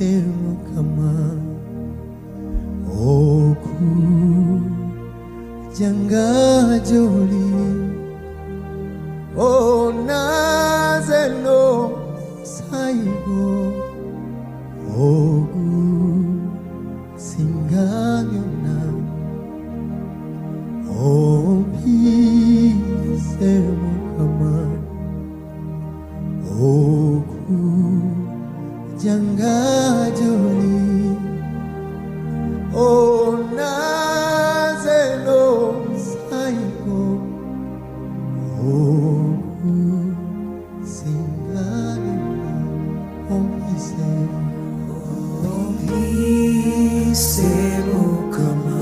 mukama okujanga gy'oli onaze n'omusaayigo ogusinga byonna ompise mukama okujanga gy'oli onaze n'omusaayigo ogusinga byonna ompise mukama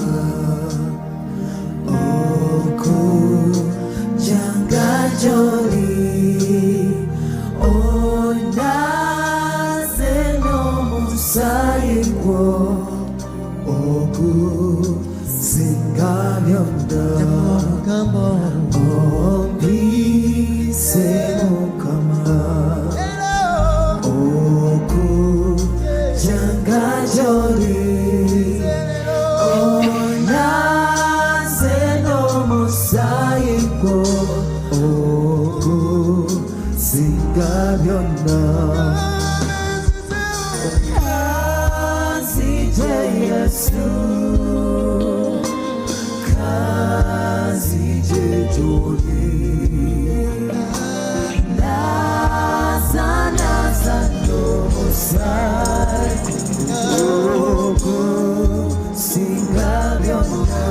okujanga gy'oli onaze n'omusaayigo ogusinga byonna ompise mukama okujanga gy'oli onaze n'omusaayigo ogusinga byonna kazije Yesu kazije gy'oli naza n'omusaayigo ogusinga byonna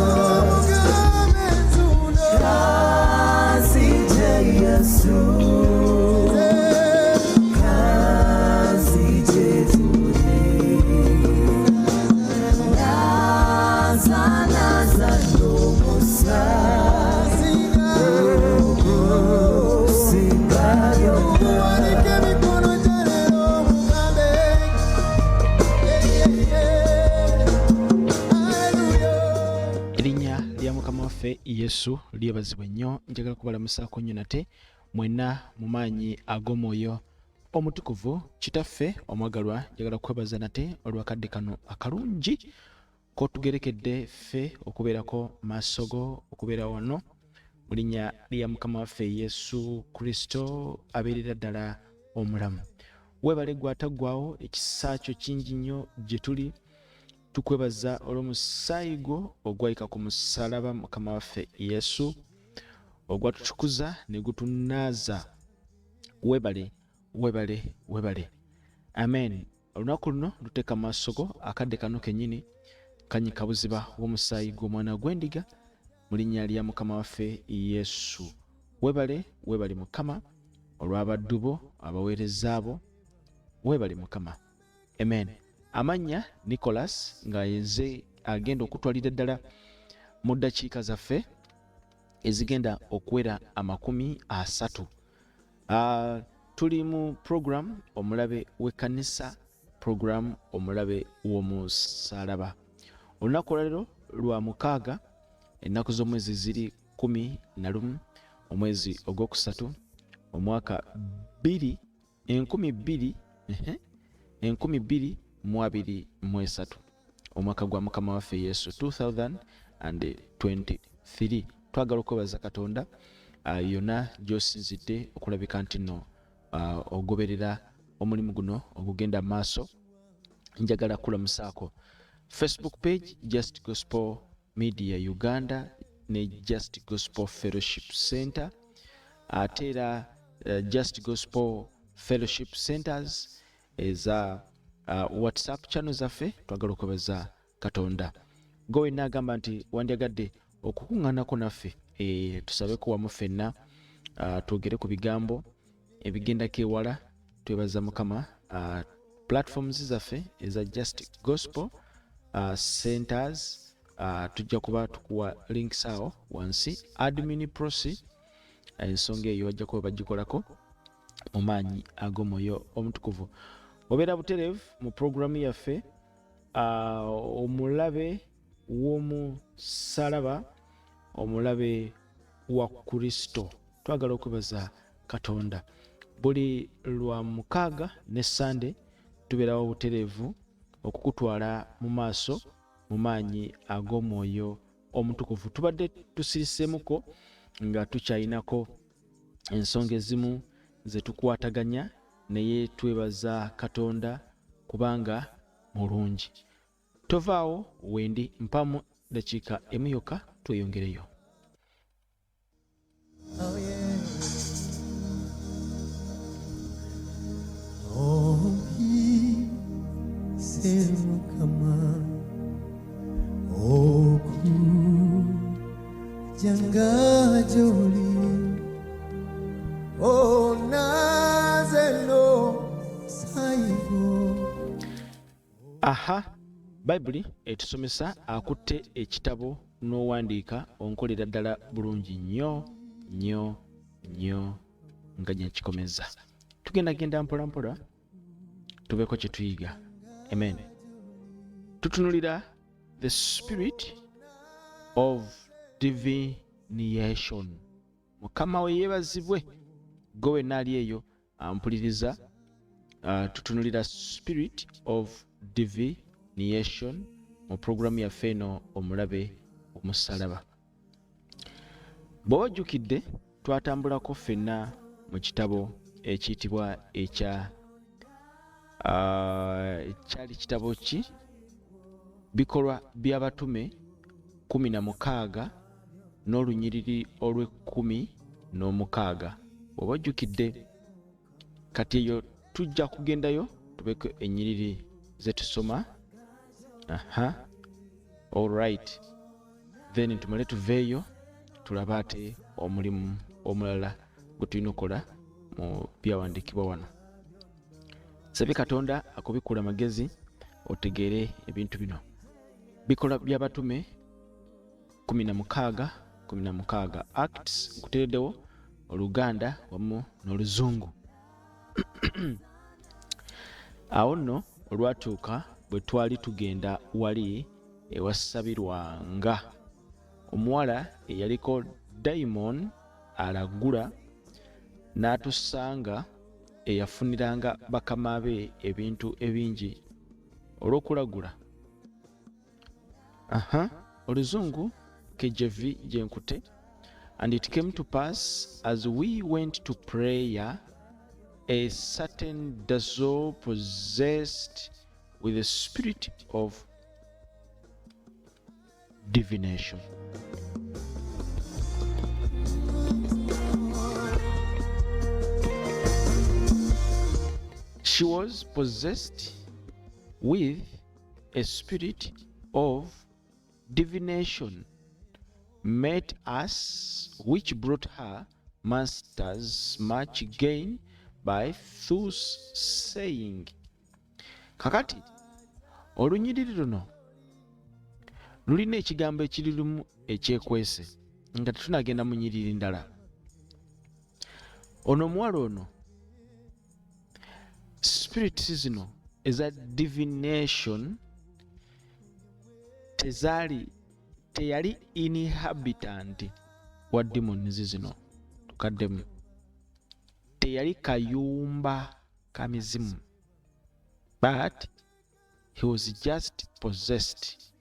kazije Yesu kazije gy'oli naza n'omusaayigo ogusinga byonna erinnya lya mukama waffe Yesu lyebazibwe nnyo. Njagala kubalamusaako nnyo nate mwenna mu maanyi ag'omwoyo omutukuvu. Kitaffe omwagalwa, njagala kwebaza nate olwakadde kano akalungi kotugerekedde ffe okubeerako maaso go, okubeera wano mu linnya lya mukama waffe Yesu Kristo abeerera ddala omulamu. Weebale gwataggwawo, ekisa kyo kingi nnyo gye tuli. Tukwebaza olw'omusaayigo ogwayika ku musalaba mukama waffe Yesu ogwatutukuza ne gutunaaza. Weebale, weebale, weebale. Amen. Olunaku luno luteeka maaso go, akadde kano kennyini kanyika buziba w'omusaayigo omwana gw'endiga mu linnya lya mukama waffe Yesu. Weebale, weebale mukama olw'abaddu bo abaweereza bo. Weebale mukama. Amen. Amannya Nicholas nga yenze agenda okutwalira ddala mu ddakiika zaffe ezigenda okuwera 30. Tuli mu program omulabe w'ekkanisa, program omulabe w'omusalaba. Olunaku olwaleero lwa 6, ennaku z'omwezi ziri 11 omwezi ogwokusatu omwaka 2023 omwaka gwa mukama waffe Yesu 2023. Twagala okwebaza Katonda yonna gy'osinzidde okulabika nti no ogoberera omulimu guno ogugenda maaso. Njagala kulamusaako Facebook page Just Gospel Media Uganda ne Just Gospel Fellowship Center, ate era Just Gospel Fellowship Centers eza WhatsApp channel zaffe. Twagala okwebaza Katonda. Gowe nagamba nti wandyagadde okukuŋŋaanako naffe tusabeko wamu ffenna twogere ku bigambo ebigendako ewala. Twebaza mukama. Platforms zaffe eza Just Gospel Centers tujja kuba tukuwa links awo wansi. Admin Prosi ensonga eyo wajja kuba bagikolako mu maanyi ag'omwoyo omutukuvu. Obeera butereevu mu programu yaffe omulabe w'omusalaba, omulabe wa Kristo. Twagala okwebaza Katonda. Buli lwa 6 ne Sunday tubeerawo obutereevu okukutwala mu maaso mu maanyi ag'omwoyo omutukuvu. Tubadde tusiiseemuko nga tukyayinako ensonga ezimu ze tukwataganya, naye twebaza Katonda kubanga mulungi. Tovaawo wendi, mpamu dakiika emu yokka tweyongereyo. Janga joli o nazelo saibo. Aha, Bayibuli etusomesa akutte ekitabo n'owandiika onkolera ddala bulungi nnyo nnyo nnyo nga nyakikomeza. Tugenda mpola tubeeko kye tuyiga. Amen. Tutunulira the spirit of divination. Mukama we yeebazibwe, gwe wenna ali eyo ampuliriza. Tutunulira spirit of divination mu programu yaffe eno omulabe omusalaba. Bw'ojjukidde twatambulako ffenna mu kitabo ekiyitibwa ekyali kitabo ki? Bikolwa by'Abatume 16 n'olunyiriri olw'16. Bw'oba ojjukidde, kati eyo tujja kugendayo tubeko ennyiriri ze tusoma. All right, then tumale tuveeyo tulabe ate omulimu omulala gwe tulina okukola mu byawandiikibwa wano. Nsabye Katonda akubikula magezi otegeere ebintu bino. Bikolwa by'Abatume 16 Acts nkuteereddewo Oluganda wamu n'Oluzungu. Awo nno olwatuuka bwe twali tugenda wali ewasabirwanga, omuwala eyaliko dayimoni alagula n'atusanga eyafuniranga bakama be ebintu ebingi olw'okulagula. Oluzungu KJV gyenkute. And it came to pass as we went to prayer, a certain damsel possessed with the spirit of divination. She was possessed with a spirit of divination, met us, which brought her masters much gain by thus saying. Kakati olunyiriri luno lulina ekigambo ekiririmu ekyekwese nga tetunagenda mu nnyiriri ndala. Ono omuwala ono spirits zino eza divination teyali inhabitant wa demons zino. Tukaddemu, teyali kayumba ka mizimu, but he was just possessed.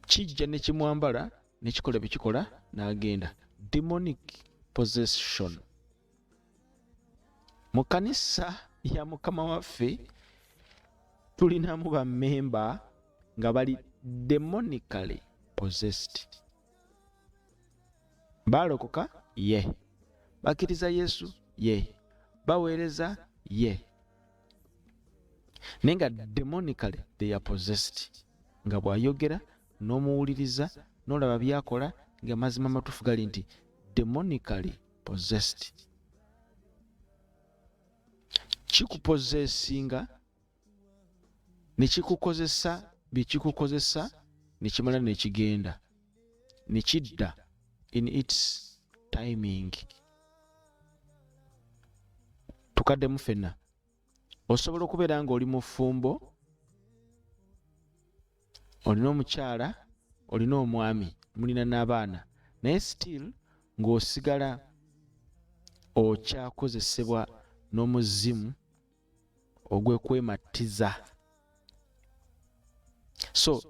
Kijja ne kimwambala ne kikola bye kikola n'agenda. Demonic possession. Mu kanisa ya Mukama waffe tulinamu bammemba nga bali demonically possessed. Balokoka? Ye. Bakiriza Yesu? Ye. Baweereza? Ye. Nenga demonically they are possessed. Nga bw'ayogera n'omuwuliriza n'olaba byakola nga mazima matuufu gali nti demonically possessed. Kikupozesinga ne kikukozesa bye kikukozesa ne kimala ne kigenda ne kidda in its timing. Tukaddemu ffenna. Osobola okubeera nga oli mu ffumbo, olina omukyala, olina omwami, mulina n'abaana, naye still ng'osigala okyakozesebwa n'omuzimu ogw'okwematiza. So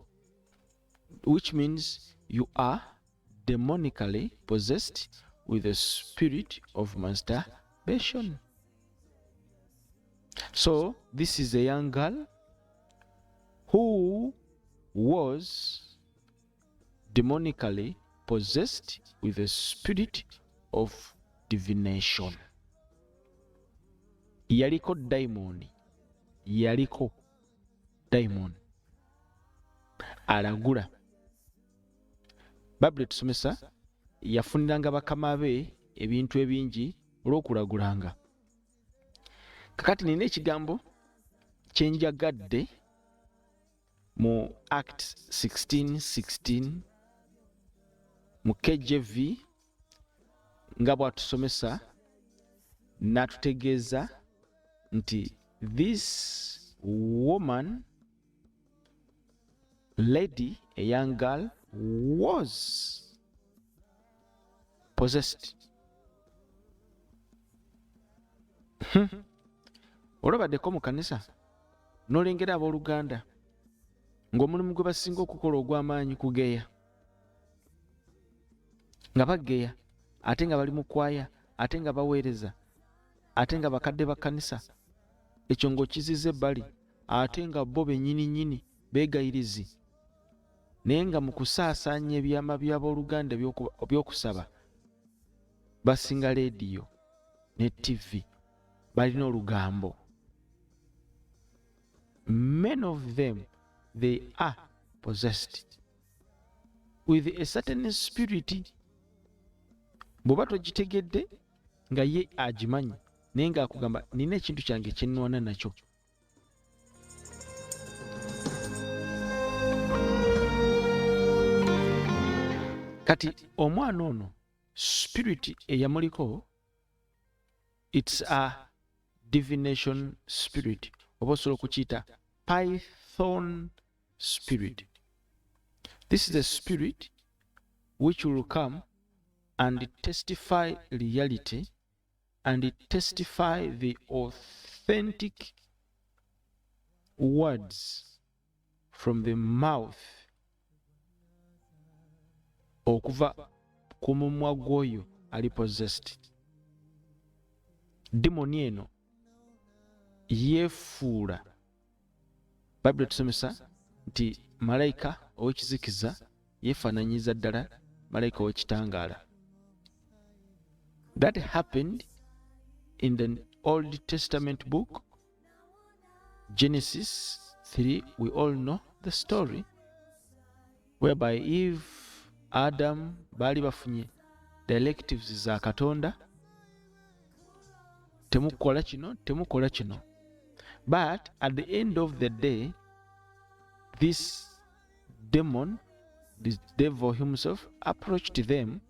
which means you are demonically possessed with a spirit of masturbation. So this is a young girl who was demonically possessed with a spirit of divination. Yaliko daimon alagula. Bible tusomesa yafuniranga bakama be ebintu ebingi olw'okulagulanga. Kakati nina ekigambo kyenjagadde mu Acts 16:16 mu KJV nga bw'atusomesa n'atutegeeza nti this woman, lady, a young girl, was possessed. Olabaddeko mu kanisa n'olengera abooluganda ng'omulimu gwe basinga okukola ogw'amaanyi kugeya, nga bageya ate nga bali mu kwaya, ate nga baweereza, ate nga bakadde ba kanisa, ekyo ng'okiziza ebbali, ate nga bo bennyini beegayirizi, naye nga mu kusaasaanya ebyama by'abooluganda by'okusaba basinga leediyo ne TV, balina olugambo. Many of them, they are possessed with a certain spirit. Bw'oba togitegedde nga ye agimanyi naye ng'akugamba nina ekintu kyange kye nnwana nakyo. Kati omwana ono spirit eyamuliko, it's a divination spirit, oba osobola okukiyita python spirit. This is a spirit which will come and testify reality and testify the authentic words from the mouth okuva ku mumwa gw'oyo ali possessed. Demoni eno yeefuula, Bible tusomesa nti malayika ow'ekizikiza yeefaananyiza ddala malayika ow'ekitangaala. That happened in the Old Testament book, Genesis 3. We all know the story, whereby Eve, Adam baali bafunye directives za Katonda, temukola kino. But at the end of the day, this demon, this devil himself, approached them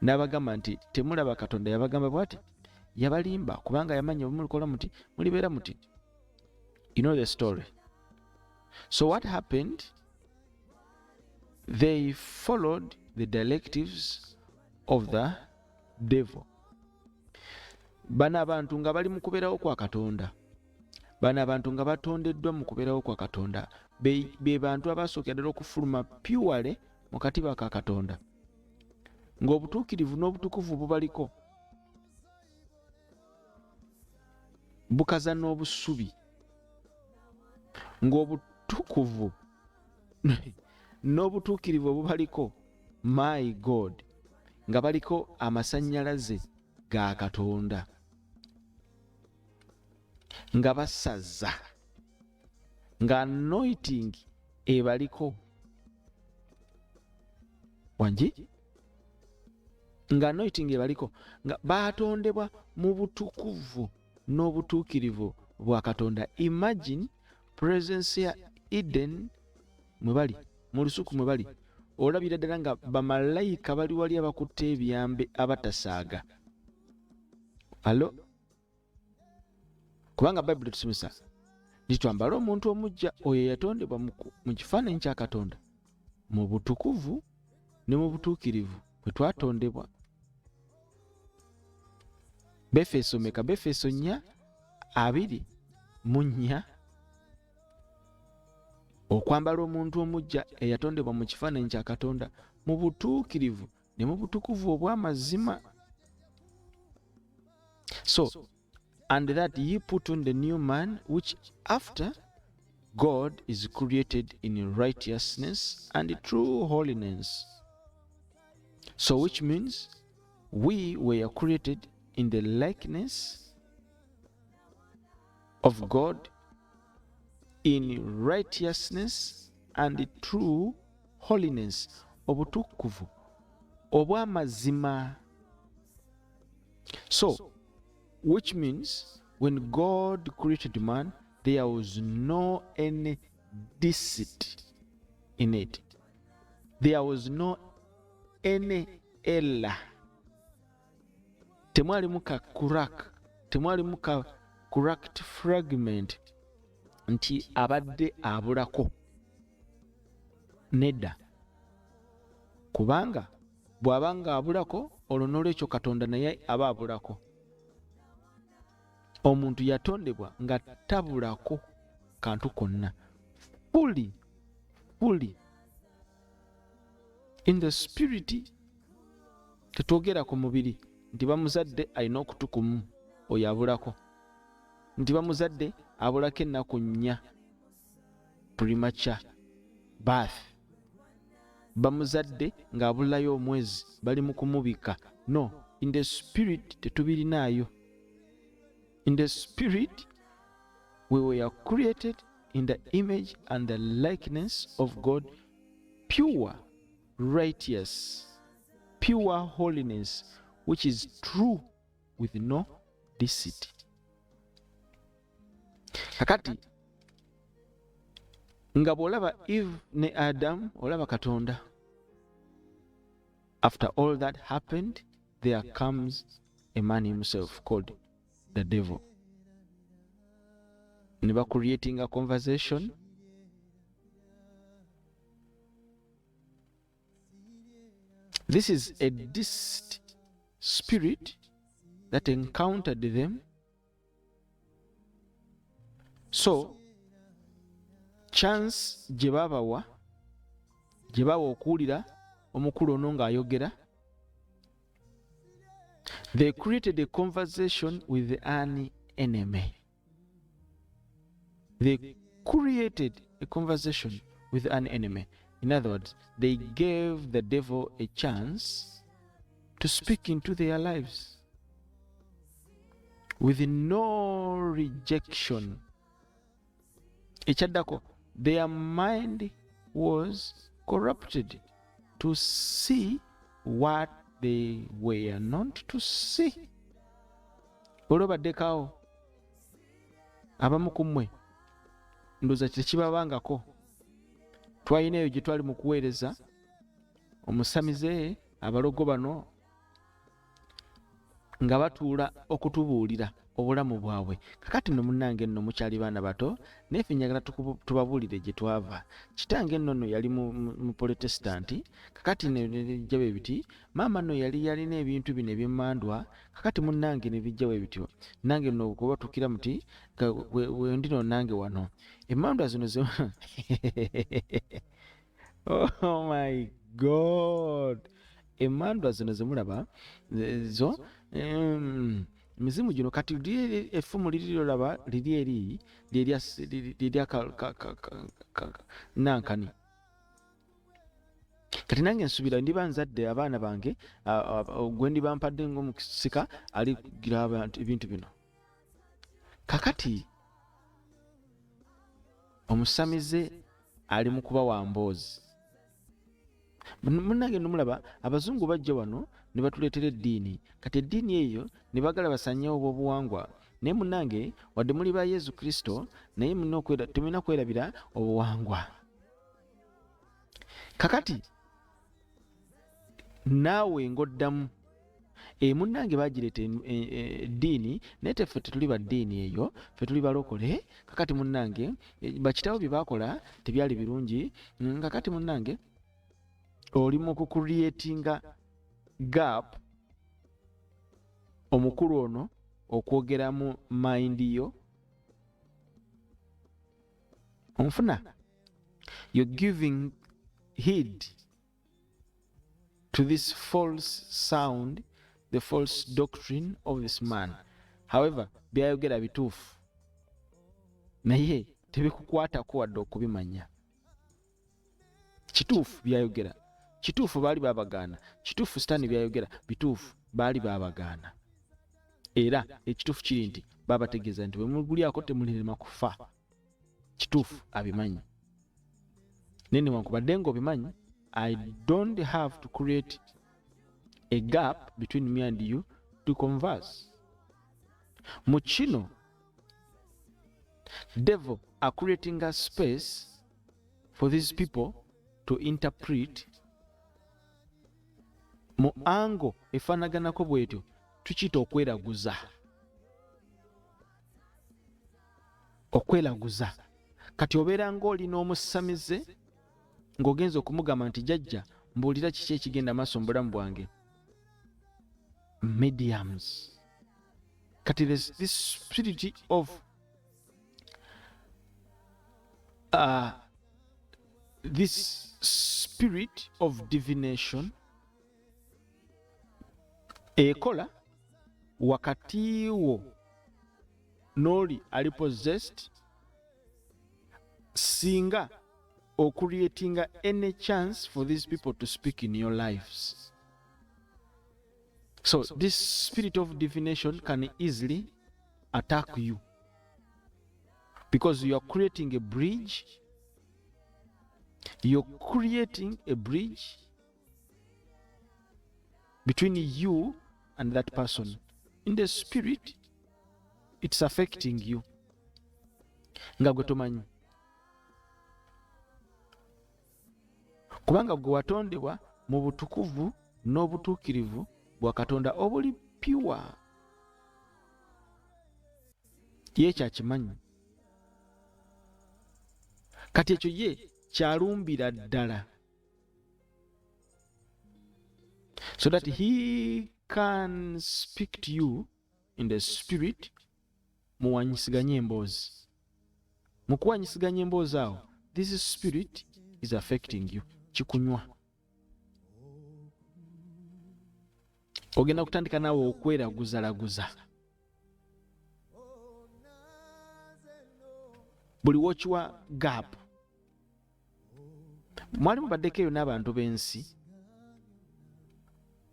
n'abagamba nti temulaba Katonda yabagamba bw'ati, yabalimba kubanga yamanya obumulikola muti mulibeera muti. You know the story. So what happened? They followed the directives of the devil. Bano abantu nga bali mu kubeerawo kwa Katonda, bano abantu nga batondeddwa mu kubeerawo kwa Katonda, be bantu abasookera ddala okufuluma purely mu katiba ka Katonda, ng'obutuukirivu n'obutukuvu bubaliko, bukaza n'obusubi, ng'obutukuvu n'obutuukirivu obubaliko, my God, nga baliko amasannyalaze ga Katonda, nga basaza, nga anointing ebaliko wangi, nga anointing ebaliko, nga batondebwa mu butukuvu n'obutuukirivu bwa Katonda. Imagine presence ya Eden mwe bali, mu lusuku mwe bali, olabira ddala nga bamalayika bali wali abakutte ebyambe abatasaaga. Alo, kubanga Bible tusomesa nitwambala omuntu omujja, oyo yatondebwa mu kifaananyi kya Katonda, mu butukuvu ne mu butuukirivu bwe twatondebwa. Befeso meka? Befeso 4:2. munnya okwambala omuntu omujja eyatondebwa mu kifaananyi kya Katonda mu butuukirivu ne mu butukuvu obw'amazima. So, and that ye put on the new man, which after God is created in righteousness and true holiness. So, which means we were created in the likeness of God in righteousness and true holiness. Obutukuvu obw'amazima. So, which means when God created man, there was no any deceit in it. There was no any error. Temwalimu ka crack, temwalimu ka cracked fragment nti abadde abulako. Nedda. Kubanga bw'abanga abulako olwo n'olwekyo Katonda naye aba abulako. Omuntu yatondebwa nga tabulako kantu konna. Fully in the spirit. Tetwogera ku mubiri nti bamuzadde alina okutu kumu oyo abulako, nti bamuzadde abulako ennaku 4 premature birth, bamuzadde ng'abulayo omwezi bali mu kumubika. No, in the spirit tetubirinaayo. In the spirit we were created in the image and the likeness of God, pure, righteous, pure holiness, which is true with no deceit. Kakati nga bw'olaba Eve ne Adam olaba Katonda. After all that happened, there comes a man himself called the devil. Never creating a conversation. This is a deceit spirit that encountered them. So, chance gye babawa okuwulira omukulu ono ng'ayogera, they created a conversation with an enemy. They created a conversation with an enemy. In other words, they gave the devil a chance to speak into their lives with no rejection. Echaddako, their mind was corrupted to see what they were not to see. Olwobaddekaawo abamu ku mmwe ndowooza tekibabangako. Twalina eyo gye twali mu kuweereza omusamize abalogo bano nga batuula okutubuulira obulamu bwabwe. Kakati nno munnange nno mukyali baana bato, naye ffe njagala tubabuulire gye twava. Kitange nno yali mu Protestanti, kakati nejja bwe biti. Maama nno yali yalina ebintu bino ebyemmandwa, kakati munnange ne bijja bwe bityo. Nange nno kuba tukira muti we ndino nange wano emmandwa zino ze oh my God, emmandwa zino zemulaba zo mizimu gino kati effumu lirirolaba liri eri lirya nankani. Kati nange nsubira ndiba nzadde abaana bange gwe ndiba mpadde ng'omusika aligira ebintu bino. Kakati omusamize ali mu kuba wa mboozi. Munnange nomulaba abazungu bajja wano ne batuleetera eddiini. Kati eddiini eyo ne bagala basanyewo obwobuwangwa. Naye munnange wadde muli ba Yesu Kristo, naye temulina kwerabira obuwangwa. Kakati naawe ng'oddamu munnange bagireeta eddiini, naye teffe tetuli ba ddiini eyo, ffe tuli balokole. Kakati munnange bakitawo bye baakola tebyali birungi. Kakati munnange oli mu kucreatinga gap omukulu ono okwogera mu mind yo Onfuna, you're giving heed to this false sound, the false doctrine of this man. However, byayogera bituufu, naye tebikukwatako wadde okubimanya. Kituufu byayogera, kituufu baali babagaana, kituufu Sitaani byayogera bituufu baali babagaana. Era ekituufu kiri nti babategeeza nti bwe mugulyako temulirema kufa. Kituufu abimanyi. Nene wankubadde ng'obimanyi, I don't have to create a gap between me and you to converse. Mu kino, devil are creating a space for these people to interpret mu ango efaanaganako bwetyo, tukiyita okweraguza. Okweraguza. Kati obeera ng'olina omusamize ng'ogenza okumugamba nti jjajja mbuulira kiki ekigenda maaso mu bulamu bwange. Mediums. Kati this spirit of divination ekola wakati wo n'oli ali possessed singa creating any chance for these people to speak in your lives. So this spirit of divination can easily attack you because you are creating a bridge. You're creating a bridge between you and that person. In the spirit, it's affecting you. Nga gwe tomanyi. Kubanga gwe watondebwa mu butukuvu n'obutuukirivu bwa Katonda obuli pure. Ye kyakimanyi. Kati ekyo ye kyalumbira ddala. So that he can speak to you in the spirit, muwanyisiganye emboozi. Mu kuwanyisiganya emboozi awo, this spirit is affecting you. Kikunywa. Ogenda kutandika naawe okweraguzalaguza. Buli wokiwa gap. Mwali mubaddeko eyo n'abantu b'ensi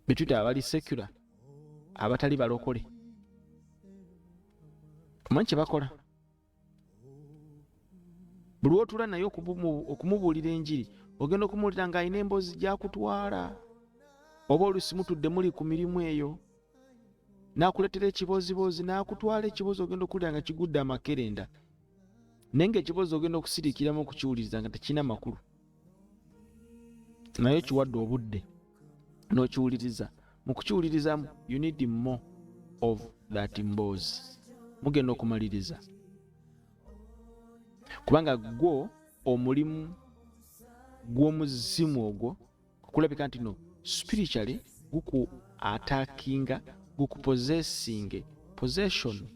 betuyita abali secular, abatali balokole. Omanyi kye bakola? Buli wotula naye okumubuulira enjiri, ogenda okumuwulira ng'alina emboozi gy'akutwala. Oba oluusi mutudde muli ku mirimu eyo, n'akuleetera ekiboziboozi, n'akutwala ekiboozi, ogenda okuwulira nga kigudde amakerenda. Naye ng'ekiboozi ogenda okusiriikiramu okukiwuliriza nga tekirina makulu. Naye kiwadde obudde n'okiwuliriza. Mu kukiwulirizamu, you need more of that mboozi. Mugenda okumaliriza. Kubanga gwo omulimu gw'omuzimu ogwo kulabika nti no spiritually guku attackinga, guku possession.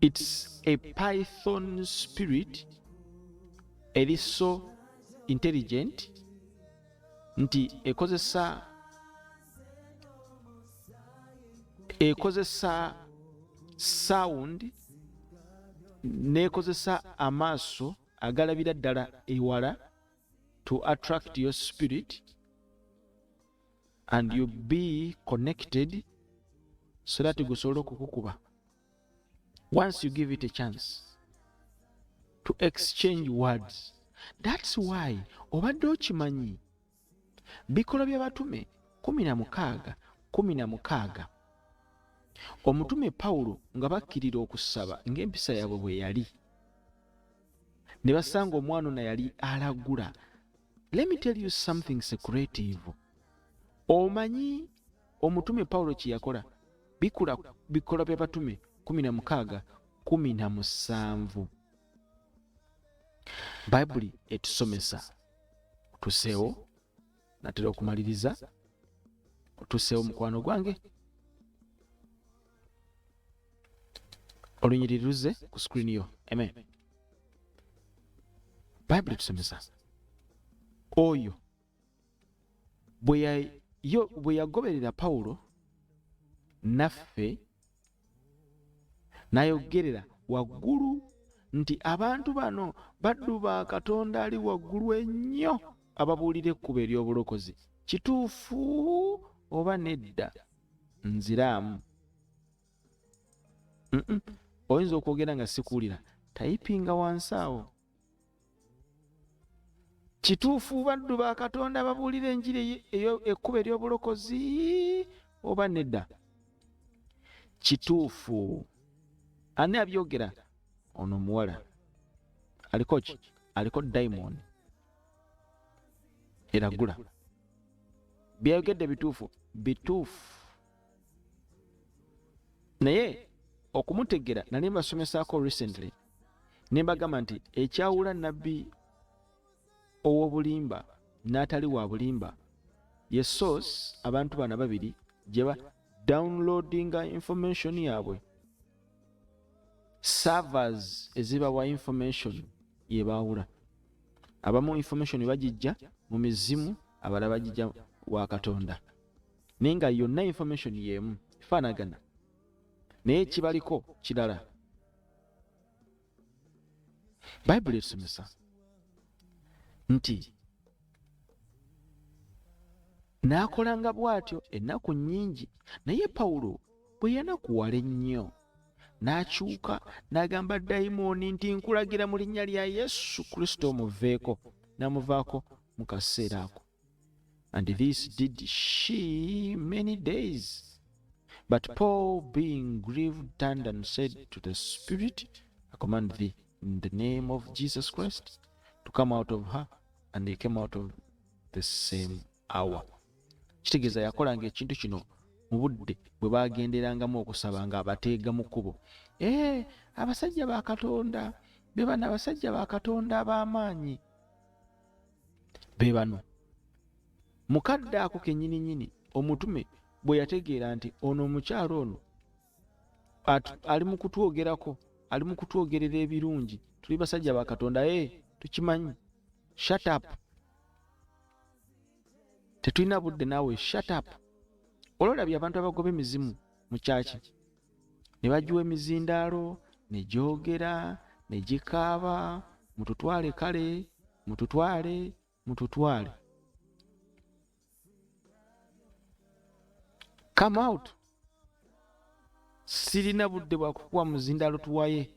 It's a python spirit, eri so intelligent nti ekozesa sound n'ekozesa amaaso agalabira ddala ewala to attract your spirit and you be connected so that gusobola okukukuba. Once you give it a chance to exchange words. That's why obadde okimanyi Bikola by'Abatume 16 Omutume Pawulo nga bakkirira okusaba ng'empisa yaabwe bwe yali, ne basanga omwana ono yali alagula. Let me tell you something secretive. Omanyi omutume Pawulo kye yakola? Bikola by'Abatume 16:17. Bayibuli etusomesa. Tuseewo natera okumaliriza. Tuseewo mukwano gwange. Olunyiriri luzze ku screen yo. Amen. Bible tusomesa oyo bwe yagoberera Pawulo naffe n'ayogerera waggulu nti abantu bano baddu ba Katonda ali waggulu ennyo ababuulira ekkubo ery'obulokozi. Kituufu oba nedda? Nziraamu. Oyinza okwogera nga sikuwulira, tayipinga wansi awo. Kituufu baddu ba Katonda ababuulira enjiri ekkubo ery'obulokozi oba nedda? Kituufu. Ani abyogera? Ono omuwala aliko ki? Aliko dayimoni eragula. Byayogedde bituufu? Bituufu. Naye okumutegera nali mbasomesaako recently ne mbagamba nti ekyawula nabbi ow'obulimba n'atali wa bulimba ye source abantu bana babiri gye ba downloadinga information yaabwe. Servers ezibawa information ye baawula. Abamu information bagijja mu mizimu, abalala bagijja wa Katonda. Naye nga yonna information y'emu efaanagana, naye kibaliko kirala. Bible esomesa nti n'akolanga bw'atyo ennaku nnyingi, naye Pawulo bwe yanakuwala ennyo n'akyuka n'agamba dayimooni nti nkulagira mu linnya lya Yesu Kristo omuveeko, n'amuvaako mu kaseera ako. And this did she many days. But Paul, being grieved, turned and said to the spirit, I command thee in the name of Jesus Christ to come out of her. And he came out of the same hour. Kitegeeza yakolanga ekintu kino mu budde bwe baagenderangamu okusaba nga abateega mu kkubo. Abasajja ba Katonda be bano, abasajja ba Katonda ab'amaanyi be bano. Mukadde ako kennyininyini omutume bwe yategeera nti ono omukyalo ono ali mu kutwogerako, ali mu kutwogerera ebirungi, tuli basajja ba Katonda, tukimanyi, shut up, tetulina budde naawe, shut up. Olwolabye abantu abagoba emizimu mu kyaki ne bagiwa emizindaalo ne gyogera ne gikaaba, mututwale kale, mututwale, mututwale. Come out. Sirina budde bwa kukuwa muzindaalo tuwaye,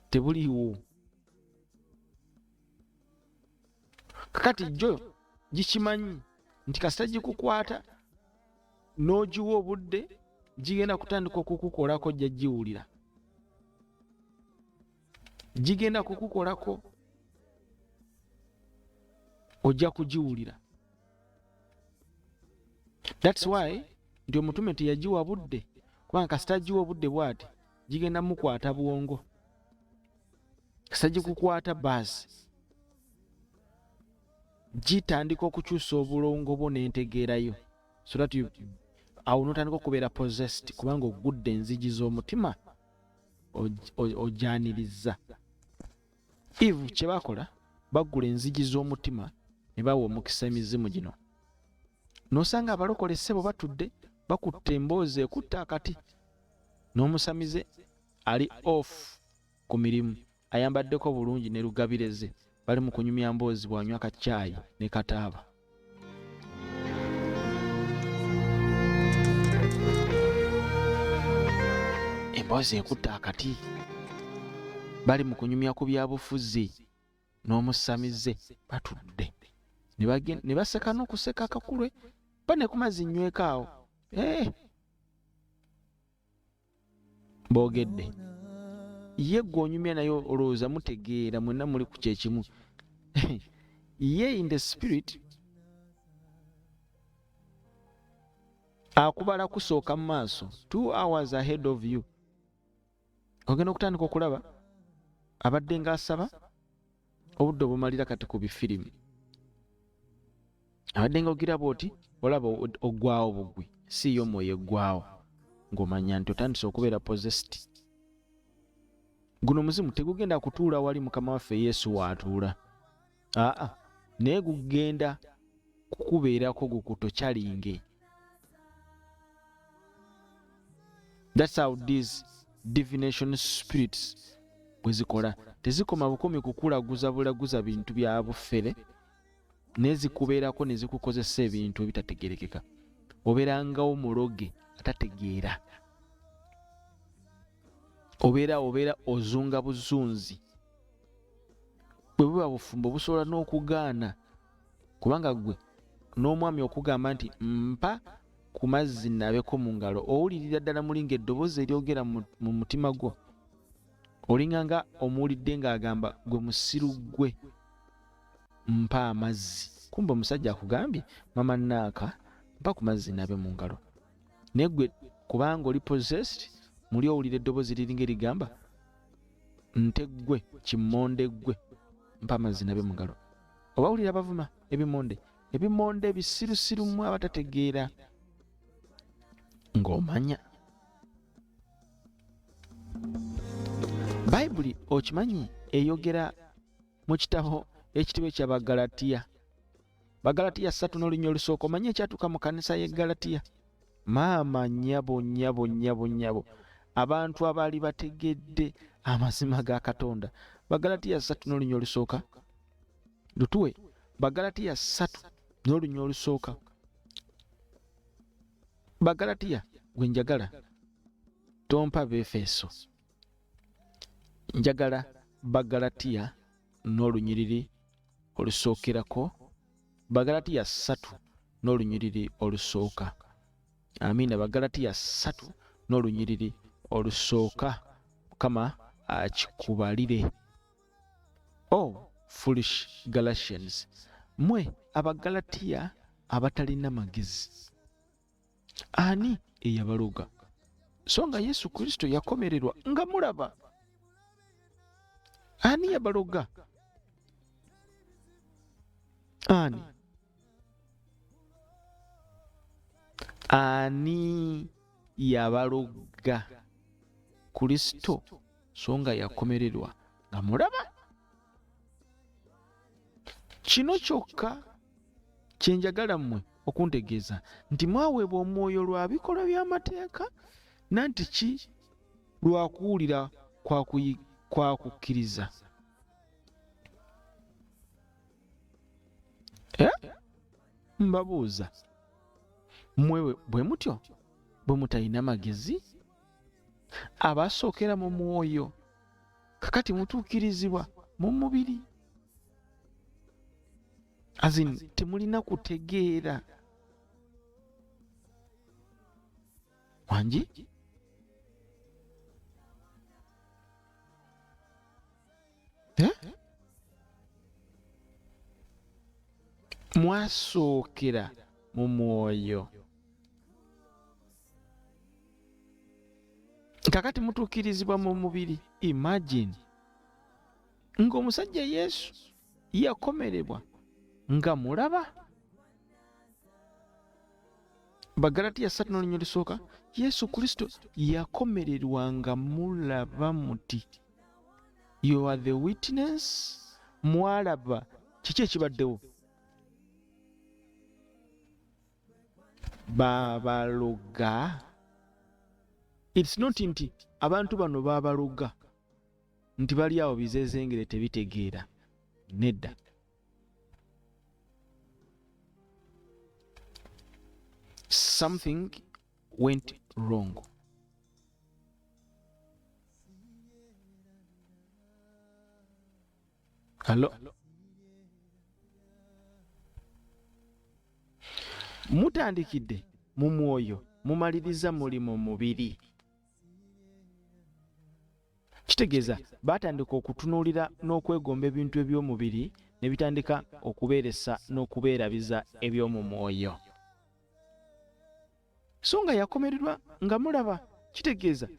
tebuliiwo. Kakati jjo gikimanyi nti kasita gikukwata n'ogiwa obudde gigenda kutandika okukukolako, jja giwulira. Gigenda kukukolako, ojja kugiwulira. That's why nti omutume teyagiwa budde, kubanga kasita giwa obudde bw'ati gigenda mukwata bwongo. Kasita gikukwata baasi gitandika okukyusa obulongo bwo n'entegeerayo, so that awo n'otandika okubeera possessed, kubanga ogudde enzigi z'omutima ojaniriza. Eve kye bakola, baggula enzigi z'omutima ne bawa omukisa emizimu gino. N'osanga abalokole ssebo batudde bakutte emboozi ekutta akati, n'omusamize ali off ku mirimu, ayambaddeko bulungi ne lugabireze, bali mu kunyumya mboozi bw'anywa kacaayi ne kataaba. Emboozi ekutta akati, bali mu kunyumya ku byabufuzi, n'omusamize batudde ne baseka n'okuseka akakulwe, bane ku mazzi nyweko awo. Boogedde ye gw'onyumya naye olowooza mutegeera, mwenna muli ku kyekimu. Ye in the spirit akubala kusooka mu maaso 2 hours ahead of you. Ogenda okutandika okulaba abadde ng'asaba, obudde obumalira kati ku bifirimu, abadde ng'ogiraba oti olaba oggwawo bugwi, si yo mwoyo eggwawo, ng'omanya nti otandise okubeera possessed. guno muzimu tegugenda kutuula wali mukama waffe Yesu waatuula, naye gugenda kukubeerako gukutokyalinge. That's how these divination spirits bwe zikola. Tezikoma bukomi kukulaguza bintu bya bufere, naye zikubeerako ne zikukozesa ebintu ebitategerekeka. Obeerangawo muloge atategeera, obeera ozunga buzunzi. Bwe buba bufumbo busobola n'okugaana, kubanga gwe n'omwami okugamba nti mpa ku mazzi nabeko mu ngalo, owulirira ddala mulinga eddoboozi eryogera mu mutima gwo, olinganga omuwulidde ng'agamba gwe musiru gwe mpa amazzi. Kumbe omusajja akugambye mama naaka mpa ku mazzi nabe mu ngalo, naye gwe kubanga oli possessed, muli owulira eddoboozi liringa erigamba nte ggwe kimmonde ggwe mpa amazzi nabe mu ngalo. Oba wulira bavuma ebimonde bisirusiru mu abatategeera ng'omanya. Bayibuli okimanyi eyogera mu kitabo ekitibwa eky'Abagalatiya, Bagalatiya 3:1 omanyi ekyatuuka mu kanisa y'e Galatiya? Maama nyabo abantu abaali bategedde amazima ga Katonda. Bagalatiya 3:1 lutuwe. Bagalatiya 3:1. Bagalatiya gwe njagala, tompa Befeso. Njagala Bagalatiya n'olunyiriri olusookerako. Bagalatiya 3:1. Amiina. Bagalatiya 3:1. Mukama akikubalire. Oh, foolish Galatians, mwe Abagalatiya abatalina magezi, ani eyabaloga? So nga Yesu Kristo yakomererwa nga mulaba. Ani yabaloga? Ani yabaloga? Kristo so nga yakomererwa nga mulaba. Kino kyokka kyenjagala mmwe okuntegeeza nti mwaweebwa omwoyo lwa bikolwa by'amateeka, nanti ki lwa kuwulira kwa kukkiriza. Mbabuuza, mmwe bwe mutyo bwe mutalina magezi? Abasookera mu mwoyo kakati mutuukirizibwa mu mubiri. Temulina kutegeera. Wangi? Mwasookera mu mwoyo kakati mutuukirizibwa mu mubiri. Imagine ng'omusajja Yesu yakomerebwa nga mulaba. Bagalatiya 3:1 Yesu Kristo yakomererwa nga mulaba muti. You are the witness. Mwalaba kiki ekibaddewo? Babaloga. It's not nti abantu bano babaloga nti bali awo bizezengere tebitegeera. Nedda. Something went wrong. Hello? Mutandikidde mu mwoyo, mumaliriza muli mu mubiri. Kitegeeza batandika okutunuulira n'okwegomba ebintu eby'omubiri ne bitandika okubeeresa n'okubeerabiza eby'omu mwoyo. So nga yakomererwa nga mulaba. Kitegeeza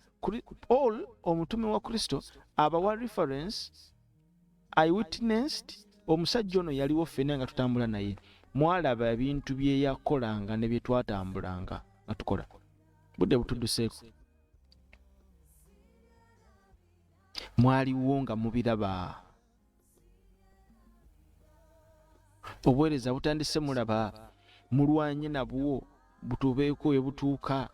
Paul omutume wa Kristo abawa reference, eyewitnessed. Omusajja ono yaliwo ffenna nga tutambula naye. Mwalaba ebintu bye yakolanga ne bye twatambulanga nga tukola. Budde butudduseeko. mwaliwo nga mubiraba. Obuweereza butandise mulaba, mulwanye nabwo, butubeeko we butuuka,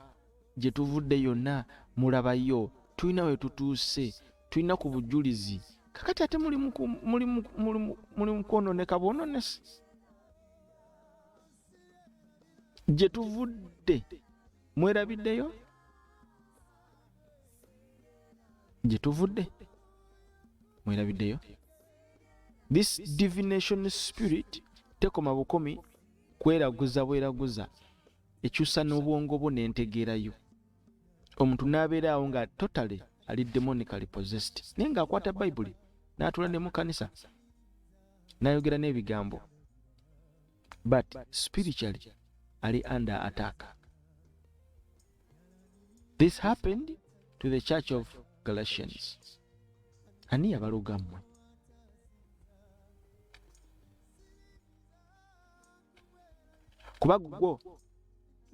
gye tuvudde yonna mulabayo, tulina we tutuuse, tulina ku bujulizi. Kakati ate muli mu kwonooneka bwonoonese. Gye tuvudde mwerabiddeyo? Gye tuvudde mwerabiddeyo? This divination spirit tekoma bukomi kweraguza bweraguza, ekyusa n'obwongo bwo n'entegeerayo. Omuntu n'abeeraawo nga totally ali demonically possessed, naye ng'akwata Bayibuli n'atula ne mu kanisa n'ayogera n'ebigambo, but spiritually ali under attack. This happened to the church of Galatians. Ani yabalugammwe? Kuba gwo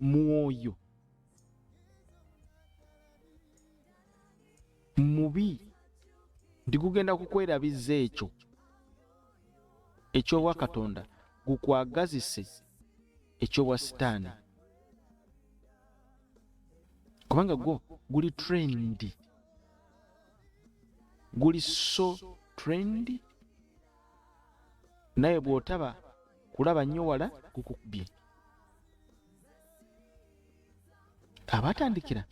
mwoyo mubi ndigugenda kukwerabiza ekyobwa Katonda gukwagazise ekyobwa Sitaani, kubanga gwo guli trendi, guli so trendi, naye bw'otaba kulaba nnyo wala gukubye. Abatandikira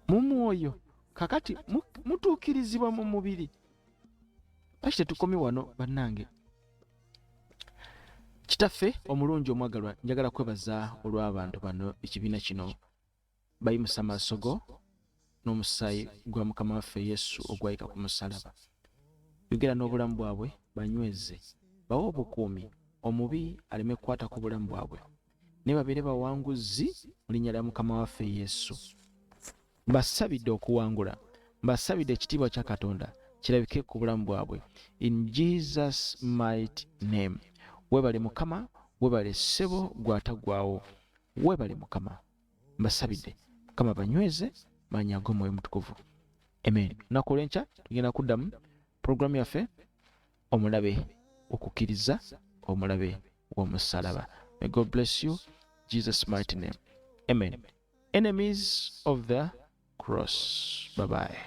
mu mwoyo, kakati mutuukirizibwa mu mubiri. Lwaki tetukomi wano bannange? Kitaffe omulungi omwagalwa, njagala kwebaza olw'abantu bano, ekibiina kino bayimusa amaaso go n'omusaayi gwa Mukama waffe Yesu ogwayika ku musalaba. Yogera n'obulamu bwabwe banyweze, bawe obukuumi, omubi aleme kukwata ku bulamu bwabwe, ne babeere bawanguzi mu linnya lya Mukama waffe Yesu. Mbasabidde okuwangula, mbasabidde ekitiibwa kya Katonda kirabike ku bulamu bwabwe, in Jesus mighty name. Webale Mukama, webale ssebo gwatagwawo, webale Mukama. Mbasabidde Mukama banyweze manya g'Omwoyo Mutukuvu. Amen. Lunaku olw'enkya tugenda kuddamu programu yaffe omulabe okukkiriza, omulabe w'omusalaba. May God bless you, Jesus mighty name. Amen. Enemies of the cross. Bye bye.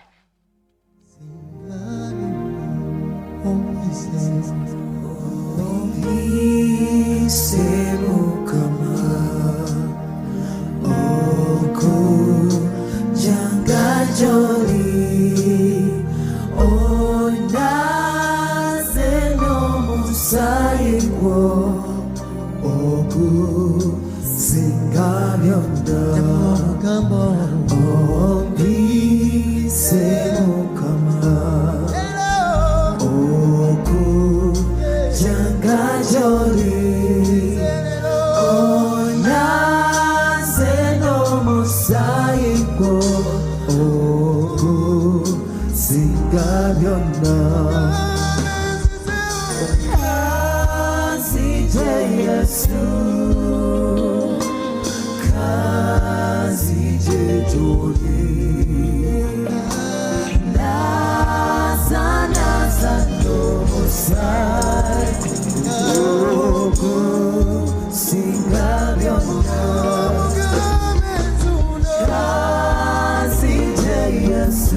Yes.